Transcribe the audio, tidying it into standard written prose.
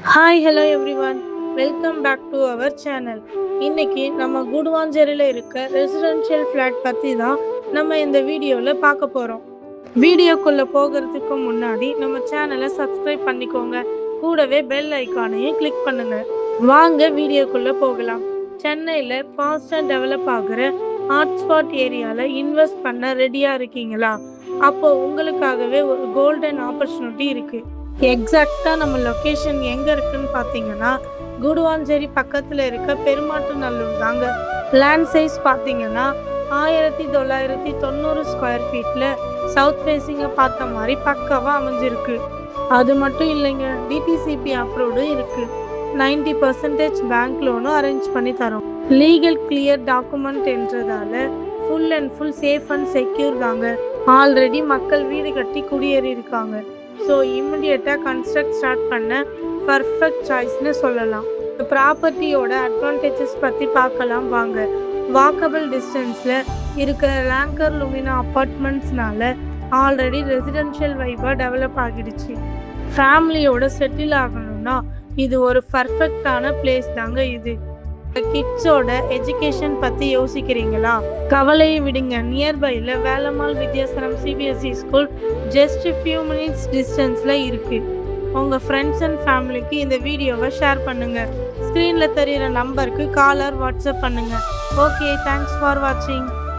Hi hello everyone. Welcome back to our channel. இன்னைக்கு நம்ம குடுவாஞ்சேரியில் இருக்க ரெசிடென்ஷியல் ஃப்ளாட் பற்றி தான் நம்ம இந்த வீடியோவில் பார்க்க போகிறோம். வீடியோக்குள்ளே போகிறதுக்கு முன்னாடி நம்ம சேனலை சப்ஸ்கிரைப் பண்ணிக்கோங்க. கூடவே பெல் ஐக்கானையும் கிளிக் பண்ணுங்க. வாங்க வீடியோக்குள்ளே போகலாம். சென்னையில் ஃபாஸ்ட்டாக டெவலப் ஆகிற ஹாட்ஸ்பாட் ஏரியாவில் இன்வெஸ்ட் பண்ண ரெடியாக இருக்கீங்களா? அப்போது உங்களுக்காகவே ஒரு கோல்டன் ஆப்பர்ச்சுனிட்டி இருக்குது. எக்ஸாக்டாக நம்ம லொக்கேஷன் எங்கே இருக்குன்னு பார்த்தீங்கன்னா, குடுவாஞ்சேரி பக்கத்தில் இருக்க பெருமாட்டுநல்லூர் தாங்க. லேண்ட் சைஸ் பார்த்தீங்கன்னா 1990 ஸ்கொயர் ஃபீட்டில் சவுத் ஃபேஸிங்கை பார்த்த மாதிரி பக்காவாக அமைஞ்சிருக்கு. அது மட்டும் இல்லைங்க, டிடிசிபி அப்ரூவ்டும் இருக்குது. 90% பேங்க் லோனும் அரேஞ்ச் பண்ணி தரோம். லீகல் கிளியர் டாக்குமெண்ட் என்றதால full and full safe and secure தாங்க. ஆல்ரெடி மக்கள் வீடு கட்டி குடியேறி இருக்காங்க. ஸோ இம்மிடியேட்டாக கன்ஸ்ட்ரக்ட் ஸ்டார்ட் பண்ண பர்ஃபெக்ட் சாய்ஸ்னு சொல்லலாம். ப்ராப்பர்ட்டியோட அட்வான்டேஜஸ் பற்றி பார்க்கலாம் வாங்க. வாக்கபிள் டிஸ்டன்ஸில் இருக்கிற லேங்கர் லுமினா அப்பார்ட்மெண்ட்ஸ்னால ஆல்ரெடி ரெசிடென்ஷியல் வைபாக டெவலப் ஆகிடுச்சு. ஃபேமிலியோட செட்டில் ஆகணும்னா இது ஒரு பர்ஃபெக்டான பிளேஸ் தாங்க இது. கிட்ஸோட எஜுகேஷன் பற்றி யோசிக்கிறீங்களா? கவலையை விடுங்க. நியர்பையில் Velammal Vidyashram CBSE school just few minutes டிஸ்டன்ஸில் இருக்குது. உங்கள் ஃப்ரெண்ட்ஸ் அண்ட் ஃபேமிலிக்கு இந்த வீடியோவை ஷேர் பண்ணுங்கள். ஸ்க்ரீனில் தெரிகிற நம்பருக்கு கால் ஆர் வாட்ஸ்அப் பண்ணுங்கள். ஓகே, தேங்க்ஸ் ஃபார் வாட்சிங்.